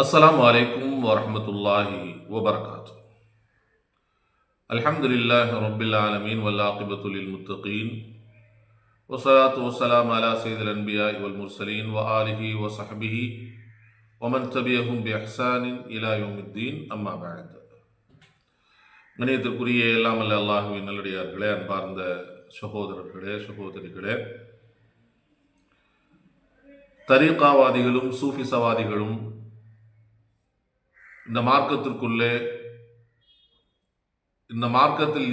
அஸ்ஸலாமு அலைக்கும் வரஹ்மத்துல்லாஹி வபரகாத்து. அல்ஹம்துலில்லாஹி ரப்பில் ஆலமீன் வல் ஆகிபத்து லில் முத்தகீன் வஸ்ஸலாத்து வஸ்ஸலாமு அலா ஸய்யிதில் அன்பியாஇ வல் முர்ஸலீன் வ ஆலிஹி வ ஸஹ்பிஹி வ மன் தபியஹும் பி இஹ்சானின் இலா யௌமித்தீன். அம்மா பஅத். கண்ணியத்திற்குரிய எல்லாம் வல்ல அல்லாஹ்வின் நல்லடியார்களே, அன்பார்ந்த சகோதரர்களே, சகோதரிகளே, தரீகாவாதிகளும் சூஃபிசவாதிகளும் இந்த மார்க்கத்திற்குள்ளே இந்த மார்க்கத்தில்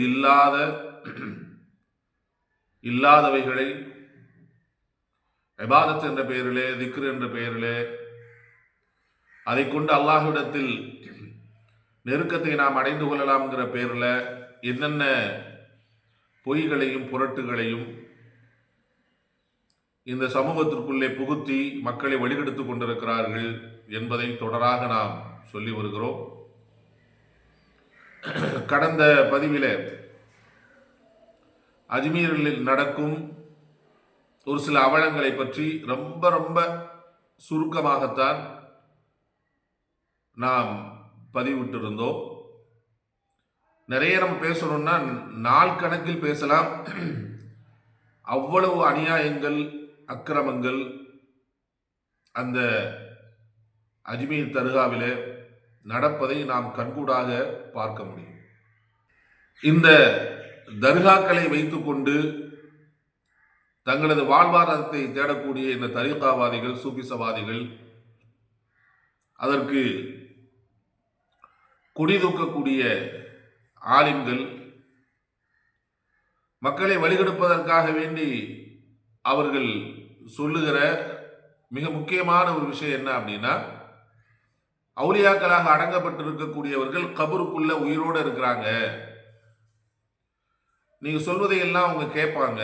இல்லாதவைகளை இபாதத் என்ற பெயரிலே, திக்ர் என்ற பெயரிலே, அதை கொண்டு அல்லாஹ்விடத்தில் நெருக்கத்தை நாம் அடைந்து கொள்ளலாம்ங்கிற பெயரில் என்னென்ன பொய்களையும் புரட்டுகளையும் இந்த சமூகத்திற்குள்ளே புகுத்தி மக்களை வழிகெடுத்து கொண்டிருக்கிறார்கள் என்பதை தொடராக நாம் சொல்லி வருகிறோம். கடந்த பதிவிலே அஜ்மீரில் நடக்கும் ஒரு சில அவலங்களை பற்றி ரொம்ப ரொம்ப சுருக்கமாகத்தான் நாம் பதிவிட்டிருந்தோம். நிறைய நம்ம பேசணும்னா நாள் கணக்கில் பேசலாம். அவ்வளவு அநியாயங்கள், அக்கிரமங்கள் அந்த அஜ்மீர் தர்காவிலே நடப்பதை நாம் கண்கூடாக பார்க்க முடியும். இந்த தர்காக்களை வைத்துக்கொண்டு தங்களது வாழ்வாதாரத்தை தேடக்கூடிய இந்த தரீகாவாதிகள், சூஃபிசவாதிகள், அதற்கு கொடிதூக்கக்கூடிய ஆலிம்கள், மக்களை வழிகெடுப்பதற்காக வேண்டி அவர்கள் சொல்லுகிற மிக முக்கியமான ஒரு விஷயம் என்ன அப்படின்னா, அவுலியாக்களாக அடங்கப்பட்டிருக்கக்கூடியவர்கள் கபருக்குள்ள உயிரோடு இருக்கிறாங்க, நீங்க சொல்வதையெல்லாம் அவங்க கேட்பாங்க,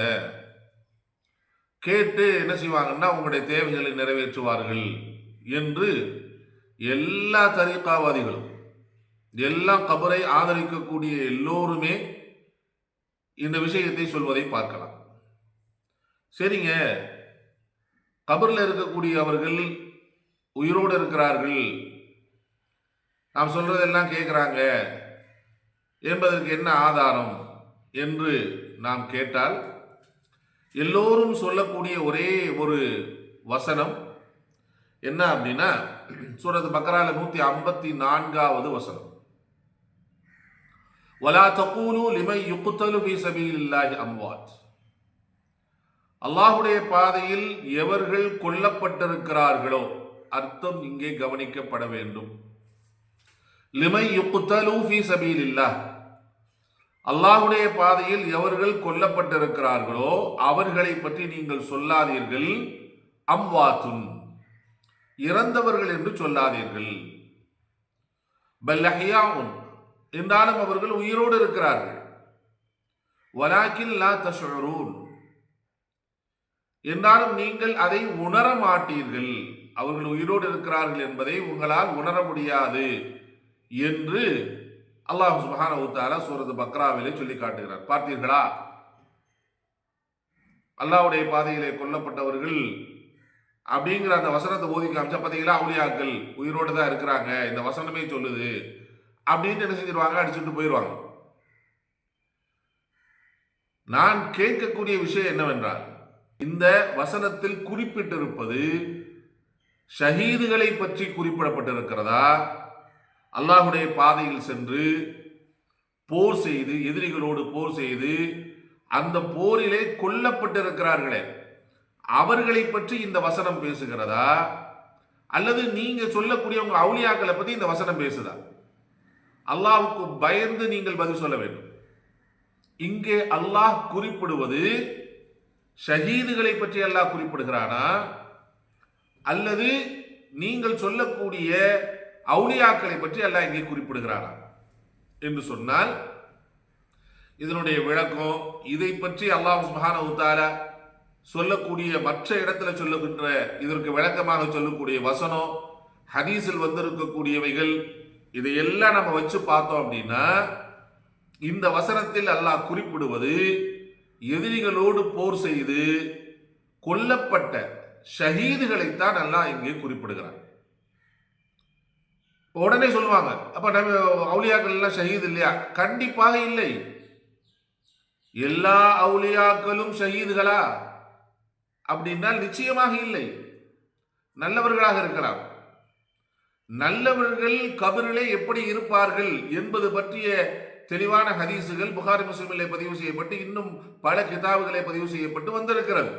கேட்டு என்ன செய்வாங்கன்னா உங்களுடைய தேவைகளை நிறைவேற்றுவார்கள் என்று எல்லா தரீகாவாதிகளும், எல்லா கபரை ஆதரிக்கக்கூடிய எல்லோருமே இந்த விஷயத்தை சொல்வதை பார்க்கலாம். சரிங்க, கபரில் இருக்கக்கூடிய அவர்கள் உயிரோடு இருக்கிறார்கள், நாம் சொல்றதெல்லாம் கேட்குறாங்க என்பதற்கு என்ன ஆதாரம் என்று நாம் கேட்டால், எல்லோரும் சொல்லக்கூடிய ஒரே ஒரு வசனம் என்ன அப்படின்னா, சூரத் பக்ரால 154வது வசனம், வலா தகூலு லிமன் யுக்தலு ஃபீ ஸபீலில்லாஹி அம்வாத். அல்லாஹ்வுடைய பாதையில் எவர்கள் கொல்லப்பட்டிருக்கிறார்களோ, அர்த்தம் இங்கே கவனிக்கப்பட வேண்டும். லிமன் யுக்தலு ஃபீ ஸபீலில்லாஹ், அல்லாஹ்வுடைய பாதையில் எவர்கள் கொல்லப்பட்டிருக்கிறார்களோ அவர்களை பற்றி நீங்கள் சொல்லாதீர்கள். அம்வாத்துன், இறந்தவர்கள் என்று சொல்லாதீர்கள். பல் அஹ்யாஉன், என்றாலும் அவர்கள் உயிரோடு இருக்கிறார்கள். வலாக்கின் லா தஷ்உரூன், என்றாலும் நீங்கள் அதை உணர மாட்டீர்கள். அவர்கள் உயிரோடு இருக்கிறார்கள் என்பதை உங்களால் உணர முடியாது என்று அல்லாஹ் சுப்ஹானஹு வ தஆலா சூரத் பக்ராவிலே சொல்லி காட்டுகிறார். பார்த்தீர்களா, அல்லாஹ்வுடைய பாதையிலே கொல்லப்பட்டவர்கள் அப்படிங்கிற அந்த வசனத்தை ஓதி காமிச்சா, பார்த்தீங்களா அவுலியாக்கள் உயிரோடு தான் இருக்கிறாங்க, இந்த வசனமே சொல்லுது அப்படின்னு என்ன செஞ்சிருவாங்க, அடிச்சுட்டு போயிடுவாங்க. நான் கேட்கக்கூடிய விஷயம் என்னவென்றால், இந்த வசனத்தில் குறிப்பிட்டிருப்பது ஷஹீதுகளை பற்றி குறிப்பிடப்பட்டிருக்கிறதா, அல்லாஹ்வுடைய பாதையில் சென்று போர் செய்து, எதிரிகளோடு போர் செய்து அந்த போரிலே கொல்லப்பட்டிருக்கிறார்களே அவர்களை பற்றி இந்த வசனம் பேசுகிறதா, அல்லது நீங்க சொல்லக்கூடிய உங்க அவுலியாக்களை பற்றி இந்த வசனம் பேசுதா? அல்லாஹ்வுக்கு பயந்து நீங்கள் பதில் சொல்ல வேண்டும். இங்கே அல்லாஹ் குறிப்பிடுவது ஷஹீதுகளை பற்றி அல்லாஹ் குறிப்பிடுகிறானா, அல்லது நீங்கள் சொல்லக்கூடிய அவுலியாக்களை பற்றி அல்லாஹ் இங்கே குறிப்பிடுகிறானா என்று சொன்னால், இதனுடைய விளக்கம், இதை பற்றி அல்லாஹ் சுப்ஹானஹு வ தஆலா சொல்லக்கூடிய மற்ற இடத்துல சொல்லுகின்ற இதற்கு விளக்கமாக சொல்லக்கூடிய வசனம், ஹதீஸில் வந்திருக்கக்கூடியவைகள், இதையெல்லாம் நம்ம வச்சு பார்த்தோம் அப்படின்னா, இந்த வசனத்தில் அல்லாஹ் குறிப்பிடுவது எதிரிகளோடு போர் செய்து கொல்லப்பட்ட ஷஹீதுகளைத்தான் அல்லாஹ் இங்கே குறிப்பிடுகிறார். உடனே சொல்லுவாங்க, அப்ப நம்ம அவுலியாக்கள் எல்லாம் ஷஹீத் இல்லையா? கண்டிப்பாக இல்லை. எல்லா அவுலியாக்களும் ஷஹீதுகளா அப்படின்னா நிச்சயமாக இல்லை. நல்லவர்களாக இருக்கலாம். நல்லவர்கள் கபரிலே எப்படி இருப்பார்கள் என்பது பற்றிய தெளிவான ஹதீசுகள் புகாரி முஸ்லிமிலே பதிவு செய்யப்பட்டு இன்னும் பல கிதாபுகளை பதிவு செய்யப்பட்டு வந்திருக்கிறது.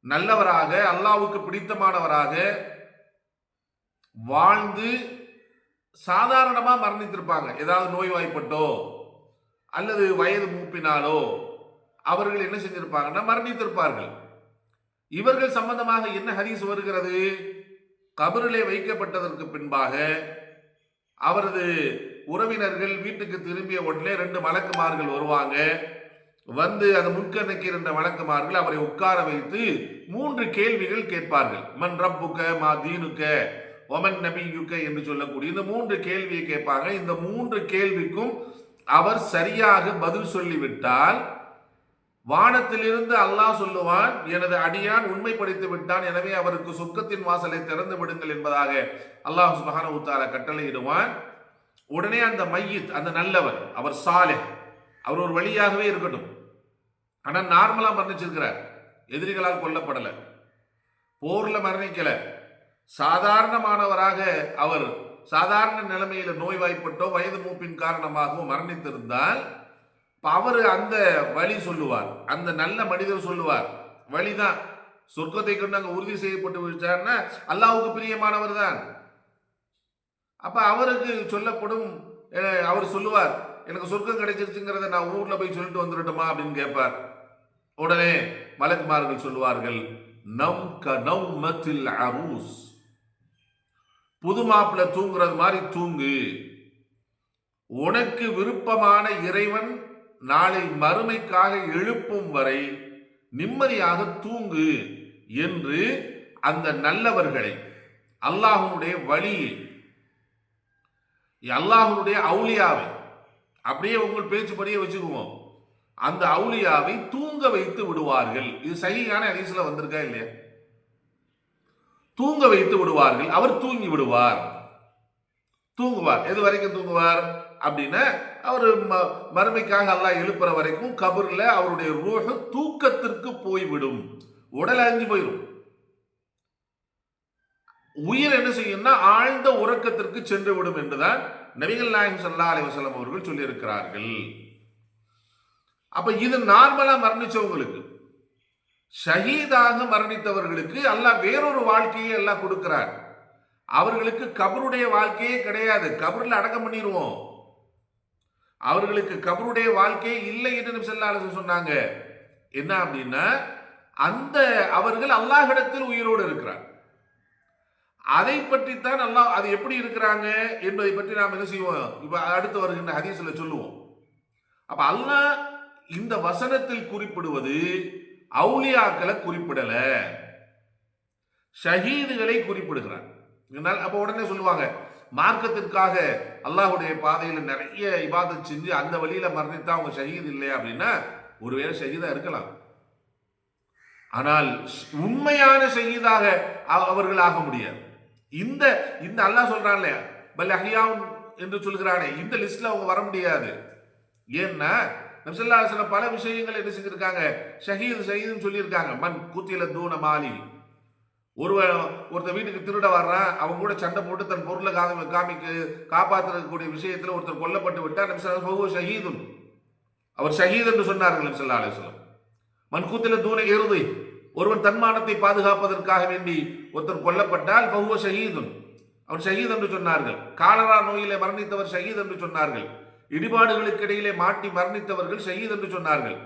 நல்லவராக, அல்லாஹ்வுக்கு பிடித்தமானவராக வாழ்ந்து சாதாரணமா மரணித்திருப்பாங்க. ஏதாவது நோய்வாய்ப்பட்டோ அல்லது வயது மூப்பினாலோ அவர்கள் என்ன செஞ்சிருப்பாங்கன்னா மரணித்திருப்பார்கள். இவர்கள் சம்பந்தமாக என்ன ஹதீஸ் வருகிறது? கபரிலே வைக்கப்பட்டதற்கு பின்பாக அவரது உறவினர்கள் வீட்டுக்கு திரும்பிய உடனே 2 மலக்குமார்கள் வருவாங்க. வந்து அந்த முன்கண்ணுக்கு 2 மலக்குமார்கள் அவரை உட்கார வைத்து 3 கேள்விகள் கேட்பார்கள். மன் ரப்புக்க மா தீனுக்க ஒமன் நபியுக்க என்று சொல்லக்கூடிய இந்த 3 கேள்வியை கேட்பாங்க. இந்த 3 கேள்விக்கும் அவர் சரியாக பதில் சொல்லிவிட்டால் வானத்திலிருந்து அல்லாஹ் சொல்லுவான், எனது அடியான் உண்மைப்படுத்தி விட்டான், எனவே அவருக்கு சொர்க்கத்தின் வாசலை திறந்து விடுங்கள் என்பதாக அல்லாஹ் சுப்ஹானஹு வ தஆலா கட்டளையிடுவான். உடனே அந்த மையித், அந்த நல்லவர், அவர் சாலிஹ், அவர் ஒரு வழியாகவே இருக்கட்டும், ஆனால் நார்மலா மரணிச்சிருக்கிறார், எதிரிகளால் கொல்லப்படல, போர்ல மரணிக்கல, சாதாரணமானவராக அவர் சாதாரண நிலைமையில நோய்வாய்ப்பட்டோ வயது மூப்பின் காரணமாகவோ மரணித்திருந்தால் அவர் அந்த வழி சொல்லுவார், அந்த நல்ல மனிதர் சொல்லுவார், வழிதான் சொர்க்கத்தை கொண்டு அங்க உறுதி செய்யப்பட்டு விட்டார்னா அல்லாஹ்வுக்கு பிரியமானவர் தான். அப்ப அவருக்கு சொல்லப்படும், அவர் சொல்லுவார், எனக்கு சொர்க்கம் கிடைச்சிருச்சுங்கிறத நான் ஊர்ல போய் சொல்லிட்டு வந்துடட்டுமா அப்படின்னு கேட்பார். உடனே மலக்குமார்கள் சொல்லுவார்கள், நம் க நௌமத்தில் அரூஸ், புது மாப்பிள்ள தூங்குறது மாதிரி தூங்கு, உனக்கு விருப்பமான இறைவன் நாளை மறுமைக்காக எழுப்பும் வரை நிம்மதியாக தூங்கு என்று அந்த நல்லவர்களை, அல்லாஹ்வுடைய வழியை, அல்லாஹ்வுடைய அவுலியாவை, அப்படியே உங்கள் பேச்சுப்படியே வச்சுக்குவோம், அந்த அவுலியாவை தூங்க வைத்து விடுவார்கள். இது சஹீஹான ஹதீஸ்ல வந்திருக்கா இல்லையா? தூங்க வைத்து விடுவார்கள், அவர் தூங்கி விடுவார். தூங்குவார். எது வரைக்கும் தூங்குவார் அப்படின்னா அவர் மறுமைக்காக அல்லாஹ் எழுப்புற வரைக்கும் கபர்ல அவருடைய ரூஹ் தூக்கத்திற்கு போய்விடும், உடல் அழிஞ்சு போயிடும். உயிர் என்ன செய்யும்னா ஆழ்ந்த உறக்கத்திற்கு சென்று விடும் என்றுதான் நபிகள் நாயகம் ஸல்லல்லாஹு அலைஹி வஸல்லம் அவர்கள் சொல்லி இருக்கிறார்கள். அப்ப இது நார்மலா மரணிச்சவங்களுக்கு, ஷஹீதாக மரணித்தவர்களுக்கு அல்லாஹ் வேறொரு வாழ்க்கையை அல்லாஹ் கொடுக்கிறார். அவர்களுக்கு கபருடைய வாழ்க்கையே கிடையாது, கபரில் அடக்கம் பண்ணிடுவோம். அவர்களுக்கு கபருடைய வாழ்க்கையே இல்லை என்று நபி ஸல்லல்லாஹு அலைஹி வஸல்லம் சொன்னாங்க. என்ன அப்படின்னா அந்த அவர்கள் அல்லாஹ்விடத்தில் உயிரோடு இருக்கிறார். அதை பற்றித்தான் அல்லாஹ், அது எப்படி இருக்கிறாங்க என்பதை பற்றி நாம் என்ன செய்வோம், இப்ப அடுத்து வருகின்ற ஹதீஸ்ல சொல்லுவோம். அப்ப அல்லாஹ் இந்த வசனத்தில் குறிப்பிடுவது அவுலியாக்களை குறிப்பிடல, ஷஹீதுகளை குறிப்பிடுகிறார். அப்ப உடனே சொல்லுவாங்க, மார்க்கத்திற்காக அல்லாஹ்வுடைய பாதையில நிறைய இபாதத் செஞ்சு அந்த வழியில மரணித்தா அவங்க ஷஹீத் இல்லையா அப்படின்னா ஒருவேளை ஷஹீதா இருக்கலாம், ஆனால் உண்மையான ஷஹீதாக அவர்கள் ஆக முடியாது. இந்த இந்த அல்லாஹ் சொல்றான்ல பல் அஹ்யாவுன் என்று சொல்கிறானே, இந்த லிஸ்ட்ல அவங்க வர முடியாது. ஏன்னா நபி ஸல்லல்லாஹு அலைஹி வஸல்லம் பல விஷயங்களை என்ன செஞ்சிருக்காங்க, ஷஹீதுன்னு சொல்லியிருக்காங்க. மன் குத்தில தூன மாலி, ஒருத்தர் வீட்டுக்கு திருட வர்றான், அவங்க கூட சண்டை போட்டு தன் பொருளை காப்பாற்றக்கூடிய விஷயத்தில் ஒருத்தர் கொல்லப்பட்டு விட்டார், நபி ஸல்லல்லாஹு அலைஹி வஸல்லம் ஷஹீதுன், அவர் ஷஹீத் என்று சொன்னார்கள் நபி ஸல்லல்லாஹு அலைஹி வஸல்லம். மன் குத்தில தூன இறுதி, ஒருவன் தன்மானத்தை பாதுகாப்பதற்காக வேண்டி ஒருத்தர் கொல்லப்பட்டால் ஃபஹுவ ஷஹீதுன், அவர் ஷஹீத் என்று சொன்னார்கள். காலரா நோயிலே மரணித்தவர் ஷஹீத் என்று சொன்னார்கள். இடிபாடுகளுக்கு இடையிலே மாட்டி மரணித்தவர்கள் ஷஹீத் என்று சொன்னார்கள்.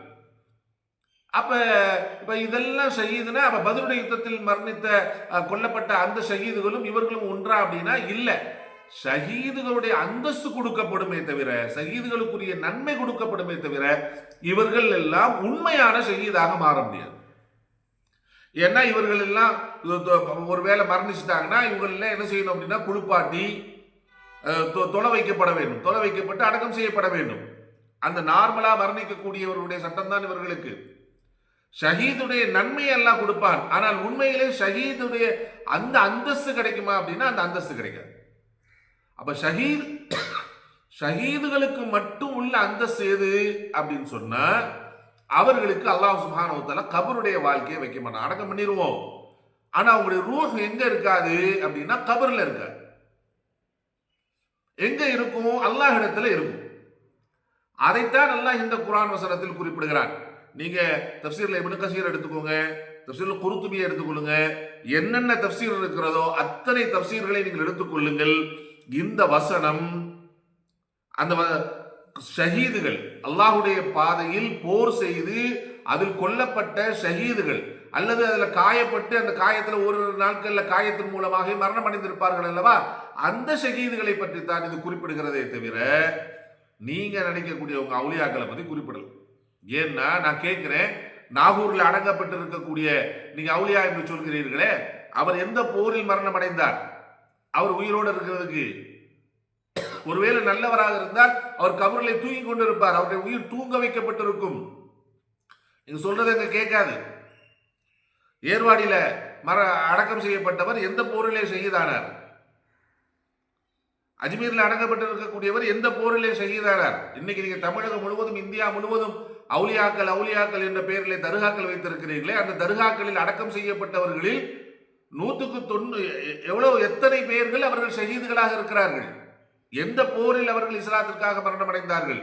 அப்ப இப்ப இதெல்லாம் ஷஹீதுனா அப்ப பத்ருடைய யுத்தத்தில் மரணித்த கொல்லப்பட்ட அந்த ஷஹீதுகளும் இவர்களும் ஒன்றா அப்படின்னா இல்ல. ஷஹீதுகளுடைய அந்தஸ்து கொடுக்கப்படுமே தவிர, ஷஹீதுகளுக்குரிய நன்மை கொடுக்கப்படுமே தவிர இவர்கள் எல்லாம் உண்மையான ஷஹீதாக மாற முடியாது. ஏன்னா இவர்கள் எல்லாம் ஒருவேளை மரணிச்சுட்டாங்கன்னா இவர்கள் எல்லாம் என்ன செய்யணும் அப்படின்னா குளிப்பாட்டி தொலை வைக்கப்பட வேண்டும், தொலை வைக்கப்பட்டு அடக்கம் செய்யப்பட வேண்டும். அந்த நார்மலா மரணிக்கக்கூடியவர்களுடைய சட்டம் தான் இவர்களுக்கு. ஷஹீதுடைய நன்மையை எல்லாம் கொடுப்பான், ஆனால் உண்மையிலே ஷஹீதுடைய அந்த அந்தஸ்து கிடைக்குமா அப்படின்னா அந்த அந்தஸ்து கிடைக்காது. அப்ப ஷஹீதுகளுக்கு மட்டும் உள்ள அந்தஸ்து எது அப்படின்னு சொன்னா, அவர்களுக்கு அல்லாஹ் சுப்ஹானஹு வ தஆலா கபருடைய வாழ்க்கையை வைக்க மாட்டான். அடக்கம் பண்ணிடுவோம், ஆனா அவங்களுடைய ரூஹ் எங்க இருக்காது அப்படின்னா கபர்ல இருக்காது. எங்க இருக்கும்? அல்லாஹ் இடத்துல இருக்கும். அதைத்தான் அல்லாஹ் இந்த குர்ஆன் வசனத்தில் குறிப்பிடுகிறான். நீங்க தஃப்சீர்ல இப்னு கஸீர் எடுத்துக்கோங்க, தஃப்சீர்ல குர்துபியை எடுத்துக்கொள்ளுங்க, என்னென்ன தஃப்சீர் இருக்கிறதோ அத்தனை தஃப்சீர்களை நீங்கள் எடுத்துக்கொள்ளுங்கள். இந்த வசனம் அந்த ஷஹீதுகள், அல்லாஹ்வுடைய பாதையில் போர் செய்து அதில் கொல்லப்பட்ட ஷஹீதுகள் அல்லது அதில் காயப்பட்டு அந்த காயத்தில் ஒரு நாட்கள்ல காயத்தின் மூலமாக மரணம் அடைந்திருப்பார்கள் அல்லவா, அந்த ஷஹீதுகளை பற்றி தான் இது குறிப்பிடுகிறதே தவிர நீங்க நினைக்கக்கூடிய உங்க அவுலியாக்களை பத்தி குறிப்பிடல. ஏன்னா நான் கேட்கிறேன், நாகூர்ல அடங்கப்பட்டு இருக்கக்கூடிய நீங்க அவுலியா என்று சொல்கிறீர்களே, அவர் எந்த போரில் மரணம் அடைந்தார்? அவர் உயிரோடு இருக்கிறதுக்கு ஒருவேளை நல்லவராக இருந்தால் அவர் கபரிலே தூங்கி கொண்டிருப்பார், அவருடைய உயிர் தூங்க வைக்கப்பட்டிருக்கும். நீங்க சொல்றது எங்க கேட்காது. ஏர்வாடியில அடக்கம் செய்யப்பட்டவர் எந்த போரிலே ஷஹீதானார்? அஜ்மீர்ல அடங்கப்பட்டிருக்கக்கூடியவர் எந்த போரிலே ஷஹீதானார்? இன்னைக்கு நீங்க தமிழகம் முழுவதும் இந்தியா முழுவதும் அவுலியாக்கள் என்ற பெயரிலே தர்காக்கள் வைத்திருக்கிறீர்களே, அந்த தர்காக்களில் அடக்கம் செய்யப்பட்டவர்களில் 100க்கு எத்தனை பேர்கள் அவர்கள் ஷஹீதுகளாக இருக்கிறார்கள்? எந்த போரில் அவர்கள் இஸ்லாத்திற்காக மரணம் அடைந்தார்கள்?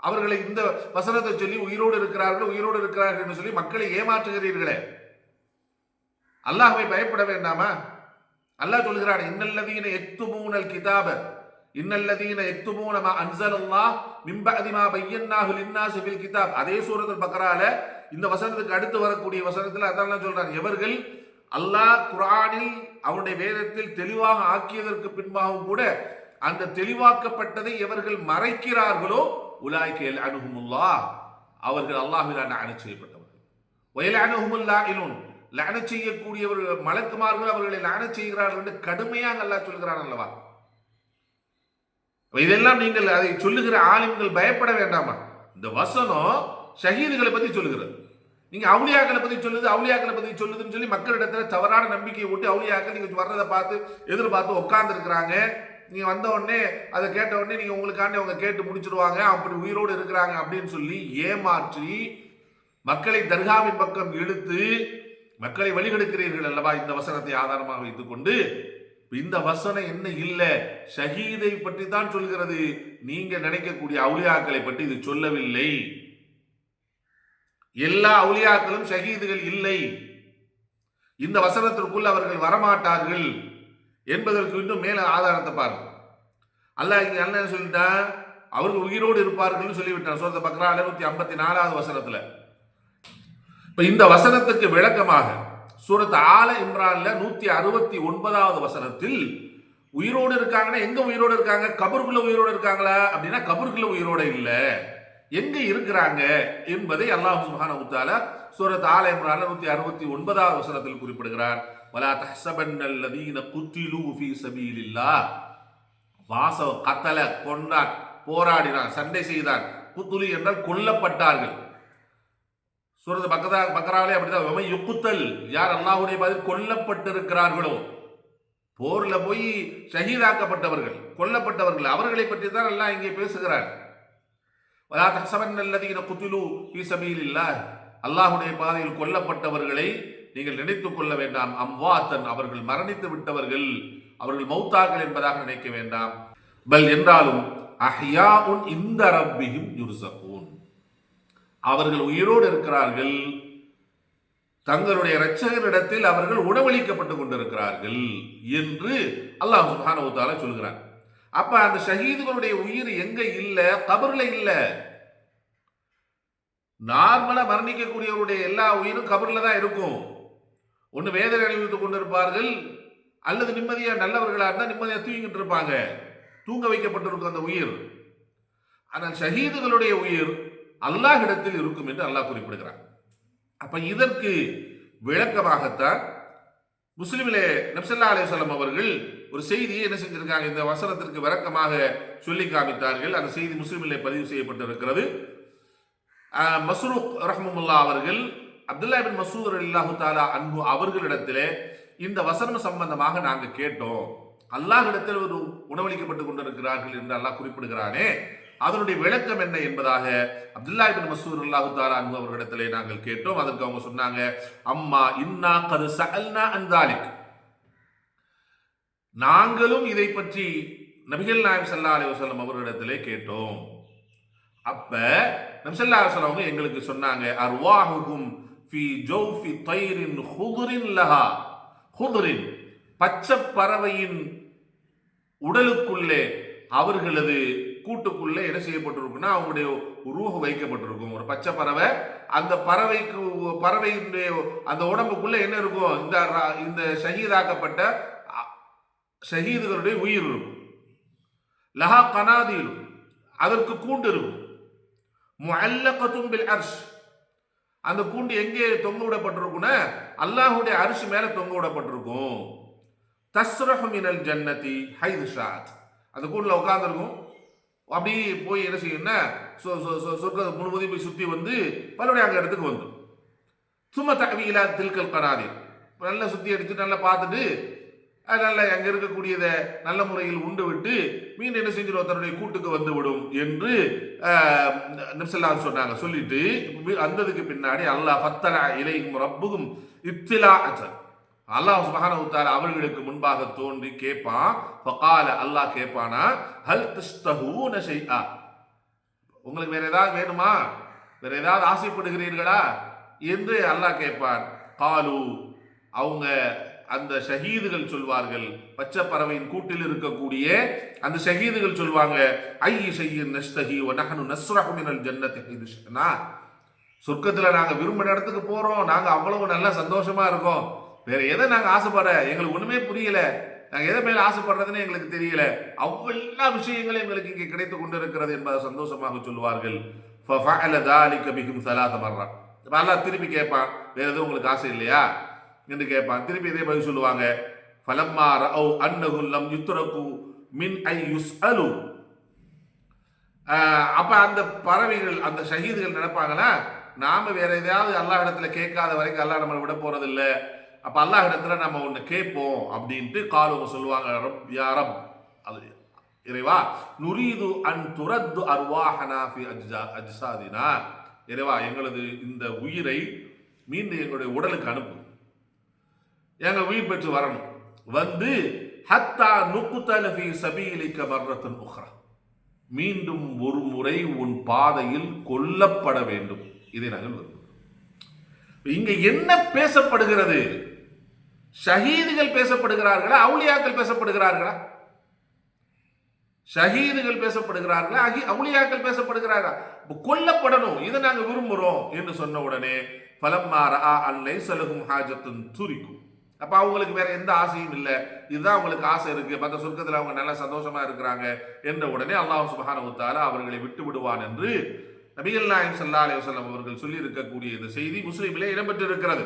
அவர்களை இந்த வசனத்தை சொல்லி உயிரோடு இருக்கிறார்கள் என்று சொல்லி மக்களை ஏமாற்றுகிறீர்களே. அல்லாஹ்வை பயப்பட வேண்டாமா? அல்லாஹ் சொல்கிறான், இன்னல்லதீன யக்துமூனல் கிதாப இன்னல்லதீன யக்துமூன மா அன்ஸலல்லாஹ் மின் பஅதி மா பய்யன்னாஹு லின்னாஸி ஃபில் கிதாப். அதே சூரத்துல் பக்ரால இந்த வசனத்துக்கு அடுத்து வரக்கூடிய வசனத்தில் அதான் சொல்றான், எவர்கள் அல்லாஹ் குர்ஆனில் அவருடைய வேதத்தில் தெளிவாக ஆக்கியதற்கு பின்பாகவும் கூட அந்த தெளிவாக்கப்பட்டதை எவர்கள் மறைக்கிறார்களோ உலாய்க யல்அனுஹுமுல்லாஹ், அவர்கள் அல்லாஹ்வினால் லஅனத் செய்யப்பட்டவர்கள். வயல்அனுஹுமுல் லாயினுன், லஅனத் செய்யக்கூடியவர்கள் மலக்குமார்கள் அவர்களை லஅனத் செய்கிறார்கள் என்று கடுமையாக அல்லாஹ் சொல்கிறான் அல்லவா. இதெல்லாம் நீங்கள் அதை சொல்லுகிற ஆலிம்கள் பயப்பட வேண்டாமா? இந்த வசனம் ஷஹீதுகளை பத்தி சொல்லுகிறது. நீங்க அவுலியாக்களை பத்தி சொல்லுதுன்னு சொல்லி மக்களிடத்துல தவறான நம்பிக்கையை ஊட்டி அவுலியாக்கள் நீங்க வர்றதை பார்த்து எதிர்பார்த்து உட்கார்ந்து இருக்கிறாங்க. நீங்க வந்த உடனே அதை கேட்ட உடனே நீங்க உங்களுக்காண்டி அவங்க கேட்டு முடிச்சிருவாங்க, அப்படி உயிரோடு இருக்கிறாங்க அப்படின்னு சொல்லி ஏமாற்றி மக்களை தர்காவின் பக்கம் இழுத்து மக்களை வழிகெடுக்கிறீர்கள் அல்லவா. இந்த வசனத்தை ஆதாரமாக வைத்துக் கொண்டு இந்த வசனம் என்ன இல்ல, ஷஹீதை பற்றி தான் சொல்கிறது. நீங்க நினைக்கக்கூடிய அவுலியாக்களை பற்றி இது சொல்லவில்லை. எல்லா அவுலியாக்களும் ஷஹீதுகள் இல்லை, இந்த வசனத்திற்குள் அவர்கள் வரமாட்டார்கள் என்பதற்கு இன்னும் மேல ஆதாரத்தை பாருங்க. அல்லாஹ் இங்க என்ன சொல்லிட்டான், அவர்கள் உயிரோடு இருப்பார்கள் சொல்லிவிட்டான் சூரத் பக்ரா 154வது வசனத்துல. இப்ப இந்த வசனத்துக்கு விளக்கமாக சூரத் ஆல இம்ரான்ல 169வது வசனத்தில் உயிரோடு இருக்காங்கன்னா எங்க உயிரோடு இருக்காங்க? கபருக்குள்ள உயிரோடு இருக்காங்களா அப்படின்னா கபருக்குள்ள உயிரோட இல்ல, எங்க இருக்கிறாங்க என்பதை அல்லாஹ் சுப்ஹானஹு வ தஆலா சூரத் ஆல இம்ரான்ல 169வது வசனத்தில் குறிப்பிடுகிறார். வலா தஹ்ஸபன்னல் லதீன குத்திலூ ஃபீ சபீலில்லாஹ், கத்தல கொண்டான், போராடினான், சண்டை செய்தான். குத்துலி என்றால் கொல்லப்பட்டார்கள். சூரத் பக்ராவிலே அப்படிதான், யுக்குத்தல், யார் அல்லாஹ்வுடைய பாதையில் கொல்லப்பட்டிருக்கிறார்களோ, போர்ல போய் ஷஹீதாக்கப்பட்டவர்கள், கொல்லப்பட்டவர்கள், அவர்களை பற்றி தான் அல்லாஹ் இங்கே பேசுகிறார். வலா தஹ்ஸபன்னல் லதீன குத்திலூ ஃபீ சபீலில்லாஹ், அல்லாஹ்வுடைய பாதையில் கொல்லப்பட்டவர்களை நீங்கள் நினைத்துக் கொள்ள வேண்டாம். அம்வாத்தன், அவர்கள் மரணித்து விட்டவர்கள், அவர்கள் மௌத்தாக்கள் என்பதாக நினைக்க வேண்டாம். பல் என்றாலும் அஹ்யாஉன் இன்த ரப்பிஹிம் யுர்ஸகூன், அவர்கள் உயிரோடு இருக்கிறார்கள், தங்களுடைய இரட்சகரிடத்தில் அவர்கள் உணவளிக்கப்பட்டுக் கொண்டிருக்கிறார்கள் என்று அல்லாஹ் சுப்ஹானஹு வ தஆலா சொல்கிறார். அப்ப அந்த ஷஹீதுகளுடைய உயிர் எங்க இல்ல? கபர்ல இல்ல. நார்மலா மரணிக்கக்கூடியவருடைய எல்லா உயிரும் கபர்ல தான் இருக்கும். ஒன்று வேதனை அனுபவித்துக் கொண்டிருப்பார்கள், அல்லது நிம்மதியா நல்லவர்களா இருந்தால் நிம்மதியா தூங்கிட்டு இருப்பாங்க, தூங்க வைக்கப்பட்டிருக்கும் அந்த உயிர். ஆனால் ஷஹீதுகளுடைய உயிர் அல்லாஹ்விடத்தில் இருக்கும் என்று அல்லாஹ் குறிப்பிடுகிறார். அப்ப இதற்கு விளக்கமாகத்தான் முஸ்லிமிலே நபி ஸல்லல்லாஹு அலைஹி வஸல்லம் அவர்கள் ஒரு செய்தியை என்ன செஞ்சிருக்காங்க, இந்த வசனத்திற்கு விளக்கமாக சொல்லி காமித்தார்கள். அந்த செய்தி முஸ்லிமிலே பதிவு செய்யப்பட்டிருக்கிறது. மஸ்ரூக் ரஹ்மத்துல்லாஹி அவர்கள் அப்துல்லா இப்னு மஸ்ஊத் ரலியல்லாஹு தஆலா அன்ஹு அவர்களிடத்திலே இந்த வசனம் சம்பந்தமாக நாங்கள் கேட்டோம், அல்லாஹ்விடத்தில் ஒரு உணவளிக்கப்பட்டுக் கொண்டிருக்கிறார்கள் என்று அல்லாஹ் குறிப்பிடுகிறானே, அதனுடைய விளக்கம் என்ன என்பதாக அப்துல்லாஹ் இப்னு மஸ்ஊத் ரலியல்லாஹு தஆலா அன்ஹு அவர்களிடத்திலே நாங்கள் கேட்டோம். அதற்கு அவங்க சொன்னாங்க, அம்மா இன்னா கது சஅல்னா அன் தாலிக், நாங்களும் இதை பற்றி நபிகள் நாயகம் ஸல்லல்லாஹு அலைஹி வஸல்லம் அவர்களிடத்திலே கேட்டோம். அப்ப நபி ஸல்லல்லாஹு அலைஹி வஸல்லம் அவங்க எங்களுக்கு சொன்னாங்க, அர்வாஹுகும் ஃபீ ஜௌஃபி தைரின் ஹுதுரின் லஹா, ஹுதுரின் பச்சை பறவையின் உடலுக்குள்ளே அவர்களது கூட்டுக்குள்ளே என்ன செய்யப்பட்டிருக்குன்னா அவங்களுடைய ரூஹ் வைக்கப்பட்டிருக்கும். ஒரு பச்சை பறவை, அந்த பறவையினுடைய அந்த உடம்புக்குள்ள என்ன இருக்கும், இந்த ஷஹீதாக்கப்பட்ட ஷஹீதுகளுடைய உயிர் இருக்கும். லஹா கனாதீல், அதற்கு கூண்டு இருக்கும். முஅல்லகத்துன் பில் அர்ஷ், அந்த கூண்டு எங்கே தொங்க விடப்பட்டிருக்குன்னா அல்லாஹ்வுடைய அர்ஷ் மேல தொங்க விடப்பட்டிருக்கும். தஸ்ரஹு மினல் ஜன்னதி ஹைது ஷாத், அந்த கூண்டுல உட்கார்ந்துருக்கும். அப்படி போய் என்ன செய்யும்னா சொர்க்க முழுவதையும் போய் சுத்தி வந்து மறுபடியும் அங்க இடத்துக்கு வந்து சும்மா தகவீலா தில்கல் கனாதி, நல்லா சுத்தி அடிச்சு நல்லா பார்த்துட்டு நல்லா அங்க இருக்கக்கூடியதை நல்ல முறையில் உண்டு விட்டு மீன் என்ன செஞ்சிடும், தன்னுடைய கூட்டுக்கு வந்து விடும் என்று நபி ஸல்லல்லாஹு அலைஹி சொன்னாங்க. சொல்லிட்டு அந்ததுக்கு பின்னாடி அல்லாஹ் ஃபத்தலா இலைஹிம் ரப்புகும் இத்திலாஅத், அல்லாஹ் சுப்ஹானஹு வ தஆலா அவர்களுக்கு முன்பாக தோன்றி கேட்பான். ஃபகால, அல்லாஹ் கேட்பானா, ஹல் தஸ்தஹூன ஷைஆ, உங்களுக்கு வேற ஏதாவது வேணுமா, வேற ஏதாவது ஆசைப்படுகிறீர்களா என்று அல்லாஹ் கேட்பான். காலு, அவங்க அந்த ஷஹீதுகள் சொல்வார்கள், பச்சை பறவையின் கூட்டில் இருக்கக்கூடிய அந்த ஷஹீதுகள் சொல்வாங்க, ஐ ஷையின் நஸ்தஹி வ நஹனு நஸ்ரஹு மினல் ஜன்னதி ஹைது ஷனா, சொர்க்கத்துல நாங்க விரும்பின இடத்துக்கு போறோம், நாங்க அவ்வளவு நல்லா சந்தோஷமா இருக்கோம், வேற எதை நாங்க ஆசைப்பட எங்களுக்கு ஒண்ணுமே புரியல, நாங்க எதை மேல ஆசைப்படுறதுன்னு எங்களுக்கு தெரியல, அவ்வளவு விஷயங்களும் எங்களுக்கு இங்கே கிடைத்து கொண்டிருக்கிறது என்பதை சந்தோஷமாக சொல்வார்கள். ஃபஃஅல ذلك بهم ثلاث مرات, அல்லாஹ் திருப்பி கேட்பான், வேற எதுவும் உங்களுக்கு ஆசை இல்லையா என்று கேட்பான். திருப்பி இதே பதில் சொல்லுவாங்க. ஃபலம்மா ரஅவ் அன்னஹு லம் யுத்ரகு மின் ஐ யுஸ்அலு, அப்ப அந்த பறவைகள் அந்த ஷஹீதுகள் நினைப்பாங்கன்னா, நாம வேற எதையாவது அல்லாஹ் இடத்துல கேட்காத வரைக்கும் அல்லாஹ் நம்மளை விட போறது இல்லை, அப்ப அல்லாஹ் இடத்துல நம்ம ஒண்ணு கேட்போம் அப்படின்ட்டு காலுவங்க சொல்லுவாங்க, ரப் யா ரப், அது இறைவா, நுரீது அன் துரத்து அர்வாஹனா ஃபி அஜ்சாதினா, இறைவா எங்களது இந்த உயிரை மீண்டும் எங்களுடைய உடலுக்கு அனுப்பு, எங்க உயிர் பெற்று வரணும், வந்து ஹத்தா நுக்தல ஃபீ சபீலிக மர்ரத்தன் உக்ரா, மீண்டும் ஒரு முறை உன் பாதையில் கொல்லப்பட வேண்டும். இதை நாங்கள் விரும்புகிறோம். இங்க என்ன பேசப்படுகிறது? ஷஹீதுகள் பேசப்படுகிறார்களா, அவுலியாக்கள் பேசப்படுகிறார்களா? ஷஹீதுகள் பேசப்படுகிறார்களா, அவுலியாக்கள் பேசப்படுகிறார்களா? கொல்லப்படணும், இதை நாங்க விரும்புறோம் என்று சொன்ன உடனே ஃபலம்மா ரஆ அன் லைஸ லஹும் ஹாஜத்துன் துரிகு, அப்ப அவங்களுக்கு வேற எந்த ஆசையும் இல்லை, இதுதான் அவங்களுக்கு ஆசை இருக்கு, மற்ற சொர்க்கத்தில் அவங்க நல்லா சந்தோஷமா இருக்கிறாங்க என்ற உடனே அல்லாஹ் சுப்ஹானஹு வ தஆலா அவர்களை விட்டு விடுவான் என்று நபிகள் நாயகம் ஸல்லல்லாஹு அலைஹி வஸல்லம் அவர்கள் சொல்லி இருக்கக்கூடிய இந்த செய்தி முஸ்லிமிலே இடம்பெற்றிருக்கிறது.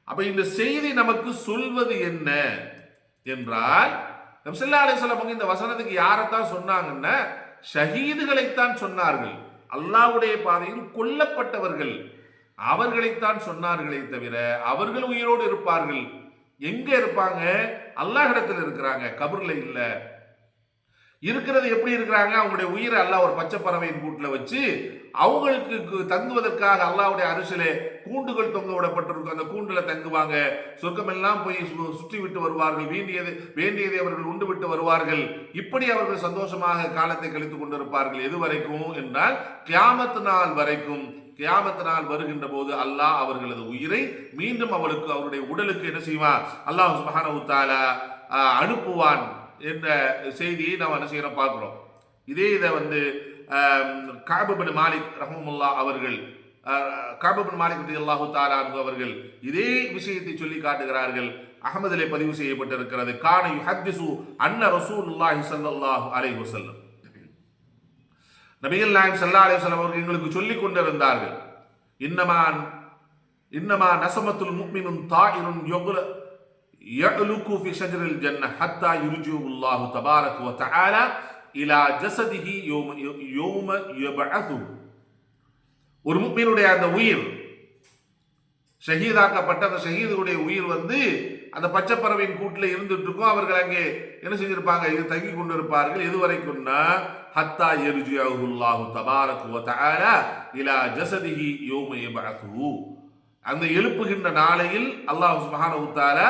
அப்ப இந்த செய்தி நமக்கு சொல்வது என்ன என்றால், நபி ஸல்லல்லாஹு அலைஹி வஸல்லம் இந்த வசனத்துக்கு யாரைத்தான் சொன்னாங்கன்னா ஷஹீதுகளைத்தான் சொன்னார்கள், அல்லாஹ்வுடைய பாதையில் கொல்லப்பட்டவர்கள் அவர்களைத்தான் சொன்னார்களே தவிர அவர்கள் உயிரோடு இருப்பார்கள். எங்க இருப்பாங்க? அல்லாஹ் இடத்துல இருக்கிறாங்க, கபர்ல இல்ல. இருக்கிறது எப்படி இருக்கிறாங்க? அவங்களுடைய உயிரை அல்லாஹ் ஒரு பச்சை பறவையின் கூட்டுல வச்சு அவங்களுக்கு தங்குவதற்காக அல்லாஹ்வுடைய அரிசிலே கூண்டுகள் தொங்க விடப்பட்டிருக்கும், அந்த கூண்டுல தங்குவாங்க, சொர்க்கமெல்லாம் போய் சுற்றி விட்டு வருவார்கள், வேண்டியதை அவர்கள் உண்டு விட்டு வருவார்கள். இப்படி அவர்கள் சந்தோஷமாக காலத்தை கழித்துக் கொண்டிருப்பார்கள். எது வரைக்கும் என்றால் கியாமத் நாள் வரைக்கும். கியாமத் நாள் வருகின்ற போது அல்லாஹ் அவர்களது உயிரை மீண்டும் அவருடைய உடலுக்கு என்ன செய்வான்? அல்லாஹ் சுப்ஹானஹு வ தஆலா அனுப்புவான் என்ற செய்தியை நாம் என்ன செய்யறோம் பார்க்கிறோம். இதே இதை கஅப் இப்னு மாலிக் ரஹ்மத்துல்லாஹ் அவர்கள், கஅப் இப்னு மாலிக் ரலியல்லாஹு தஆலா அன்ஹு அவர்கள் இதே விஷயத்தை சொல்லி காட்டுகிறார்கள். அஹ்மதிலே பதிவு செய்யப்பட்டிருக்கிறது. கான யுஹத்திஸு அன்ன ரசூலுல்லாஹி ஸல்லல்லாஹு அலைஹி வஸல்லம், நபிகள் நாயகம் ஸல்லல்லாஹு அலைஹி வஸல்லம் அவர்கள் எங்களுக்கு சொல்லிக் கொண்டிருந்தார்கள், இன்னமா நஸமத்துல் முஃமினுன் தாயிருன் யஅலுகு ஃபி ஷஜரில் ஜன்னah ஹத்தா யுர்ஜிஹுல்லாஹு தபாரக வ தஆலா இலா ஜஸதிஹி யௌம யபஅது. ஒரு முஃமினுடைய அந்த உயிர், ஷஹீதாக்கப்பட்ட அந்த ஷஹீதுடைய உயிர் அந்த பச்சை பறவையின் கூட்டில் இருந்துட்டு இருக்கும். அவர்கள் அங்கே என்ன செஞ்சிருப்பாங்க, இது தங்கி கொண்டிருப்பார்கள். எது வரைக்கும்னா ஹத்தா யர்ஜிஅஹுல்லாஹு தபாரக வ தஆலா இலா ஜஸதிஹி யௌம யபஅஸுஹு. அந்த எழுப்புகின்ற நாளையில் அல்லாஹ் சுப்ஹானஹு வ தஆலா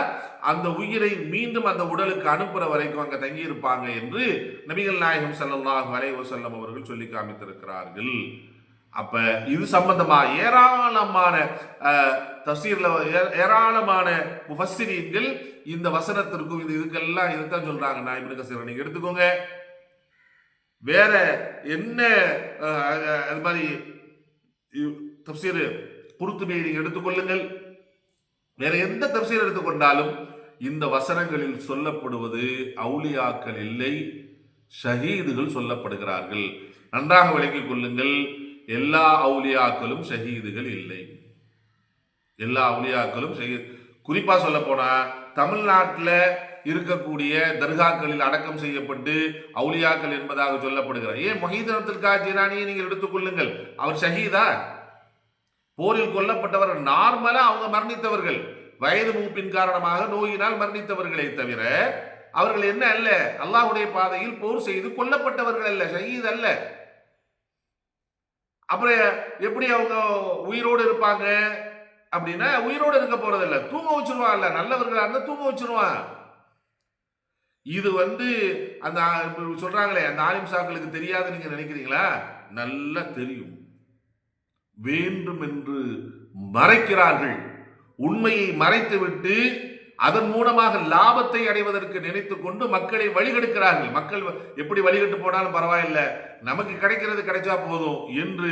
அந்த உயிரை மீண்டும் அந்த உடலுக்கு அனுப்புற வரைக்கும் அங்க தங்கி இருப்பாங்க என்று நபிகள் நாயகம் ஸல்லல்லாஹு அலைஹி வஸல்லம் அவர்கள் சொல்லி காமித்திருக்கிறார்கள். அப்ப இது சம்பந்தமா ஏராளமான தஃசீர்ல ஏராளமான முஃபஸ்ஸிரீன்கள் இந்த வசனத்திற்கும் இதுக்கெல்லாம் இதுதான் சொல்றாங்க. நான் இப்னு கஸீர் நீங்க எடுத்துக்கோங்க. வேற என்ன அது மாதிரி தஃசீர் குர்துபி நீங்க எடுத்துக்கொள்ளுங்கள். வேற எந்த தஃசீர் எடுத்துக்கொண்டாலும் இந்த வசனங்களில் சொல்லப்படுவது அவுலியாக்கள் இல்லை, ஷஹீதுகள் சொல்லப்படுகிறார்கள். நன்றாக விளங்கிக் கொள்ளுங்கள். எல்லா அவுலியாக்களும் ஷஹீதுகள் இல்லை. எல்லா அவுலியாக்களும் ஷஹீத். குறிப்பா சொல்ல போனா தமிழ்நாட்டில் இருக்கக்கூடிய தர்காக்களில் அடக்கம் செய்யப்பட்டு அவுலியாக்கள் என்பதாக சொல்லப்படுகிறார். ஏன் முஹீதீன் அப்துல் காதர் ஜீலானியை நீங்கள் எடுத்துக்கொள்ளுங்கள். அவர் ஷஹீதா? போரில் கொல்லப்பட்டவர். நார்மலா அவங்க மரணித்தவர்கள், வயது மூப்பின் காரணமாக நோயினால் மரணித்தவர்களை தவிர அவர்கள் என்ன அல்ல, அல்லாஹ்வுடைய பாதையில் போர் செய்து கொல்லப்பட்டவர்கள் அல்ல, ஷஹீத் அல்ல. அப்புறம் எப்படி அவங்க உயிரோடு இருப்பாங்க அப்படின்னா, உயிரோடு இருக்க போறதில்ல, தூங்க வச்சிருவான்ல. நல்லவர்களா இருந்தா தூங்க வச்சிருவான். இது அந்த சொல்றாங்களே அந்த ஆலிம் சாக்களுக்கு தெரியாதுன்னு நீங்க நினைக்கிறீங்களா? நல்லா தெரியும். வேண்டும் என்று மறைக்கிறார்கள். உண்மையை மறைத்துவிட்டு அதன் மூலமாக லாபத்தை அடைவதற்கு நினைத்துக் கொண்டு மக்களை வழிகெடுக்கிறார்கள். மக்கள் எப்படி வழிகட்டு போனாலும் பரவாயில்ல, நமக்கு கிடைக்கிறது கிடைச்சா போதும் என்று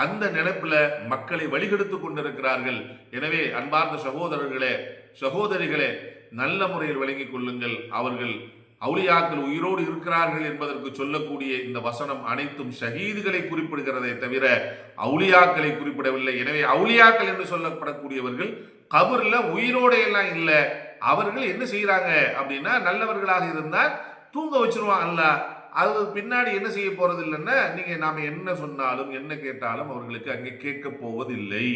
அந்த நினைப்புல மக்களை வழிகெடுத்துக் கொண்டிருக்கிறார்கள். எனவே அன்பார்ந்த சகோதரர்களே, சகோதரிகளே, நல்ல முறையில் விளங்கிக் கொள்ளுங்கள். அவர்கள் அவுலியாக்கள் உயிரோடு இருக்கிறார்கள் என்பதற்கு சொல்லக்கூடிய இந்த வசனம் அனைத்தும் ஷஹீதுகளை குறிப்பிடுகிறதை தவிர அவுலியாக்களை குறிப்பிடவில்லை. எனவே அவுலியாக்கள் என்று சொல்லப்படக்கூடியவர்கள் கபர்ல உயிரோட எல்லாம் இல்லை. அவர்கள் என்ன செய்யறாங்க அப்படின்னா, நல்லவர்களாக இருந்தால் தூங்க வச்சிருவான் அல்ல. அது பின்னாடி என்ன செய்ய போறது இல்லைன்னா, நீங்க நாம என்ன சொன்னாலும் என்ன கேட்டாலும் அவர்களுக்கு அங்கே கேட்க போவதில்லை.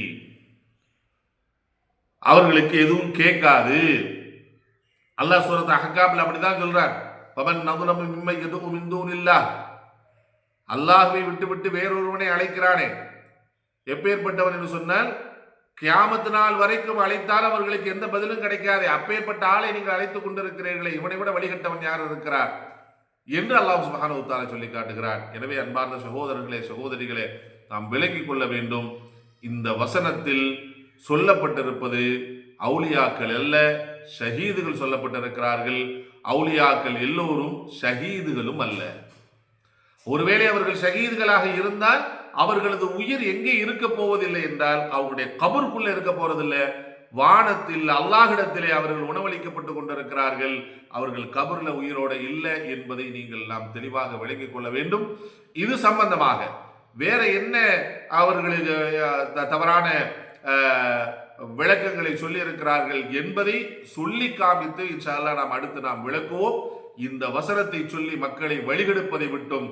அவர்களுக்கு எதுவும் கேட்காது. அல்லாஹ் சூரத் அஹ்காப்ல அப்படிதான் சொல்றார். பமன் நதுலமு மிம்மை யதுஉ மின் தூனில்லாஹ். அல்லாஹ்வை விட்டு வேறொருவனை அழைக்கிறானே, எப்பேற்பட்டவன் என்று சொன்னால் கியாமத் நாள் வரைக்கும் அழைத்தால் அவர்களுக்கு எந்த பதிலும் கிடைக்காது. அப்பேற்பட்ட ஆளை நீங்கள் அழைத்துக் கொண்டிருக்கிறீர்களே, இவனை விட வழிகட்டவன் யார் இருக்கிறார் என்று அல்லாஹ் சுப்ஹானஹு வ தஆலா சொல்லி காட்டுகிறார். எனவே அன்பார்ந்த சகோதரர்களே, சகோதரிகளே, நாம் விளங்கிக் கொள்ள வேண்டும். இந்த வசனத்தில் சொல்லப்பட்டிருப்பது அவுலியாக்கள் அல்ல, ஷஹீதுகள் சொல்லப்பட்டிருக்கிறார்கள். அவுலியாக்கள் எல்லோரும் ஷஹீதுகளும் அல்ல. ஒருவேளை அவர்கள் ஷஹீதுகளாக இருந்தால் அவர்களது உயிர் எங்கே இருக்க போவதில்லை என்றால் அவர்களுடைய கபருக்குள்ள இருக்க போறதில்லை, வானத்தில் அல்லாஹ்விடத்திலே அவர்கள் உணவளிக்கப்பட்டு கொண்டிருக்கிறார்கள். அவர்கள் கபர்ல உயிரோட இல்லை என்பதை நீங்கள் நாம் தெளிவாக விளங்கிக் கொள்ள வேண்டும். இது சம்பந்தமாக வேற என்ன அவர்களுக்கு தவறான விளக்கங்களை சொல்லி இருக்கிறார்கள் என்பதை சொல்லி காமித்து இன்ஷா அல்லாஹ் நாம் அடுத்து நாம் விளக்குவோம். இந்த வசனத்தை சொல்லி மக்களை வழிகெடுப்பதை விட்டும்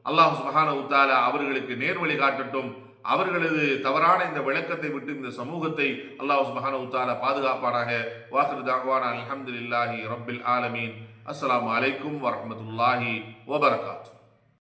அல்லாஹ் சுப்ஹானஹு வ தஆலா அவர்களுக்கு நேர்வழி காட்டட்டும். அவர்களது தவறான இந்த விளக்கத்தை விட்டு இந்த சமூகத்தை அல்லாஹ் சுப்ஹானஹு வ தஆலா பாதுகாப்பானாக. வாஹிரு தஅவானா அல்ஹம்துலில்லாஹி ரப்பில் ஆலமீன். அஸ்ஸலாமு அலைக்கும் வரஹ்மத்துல்லாஹி வபரகாத்துஹு.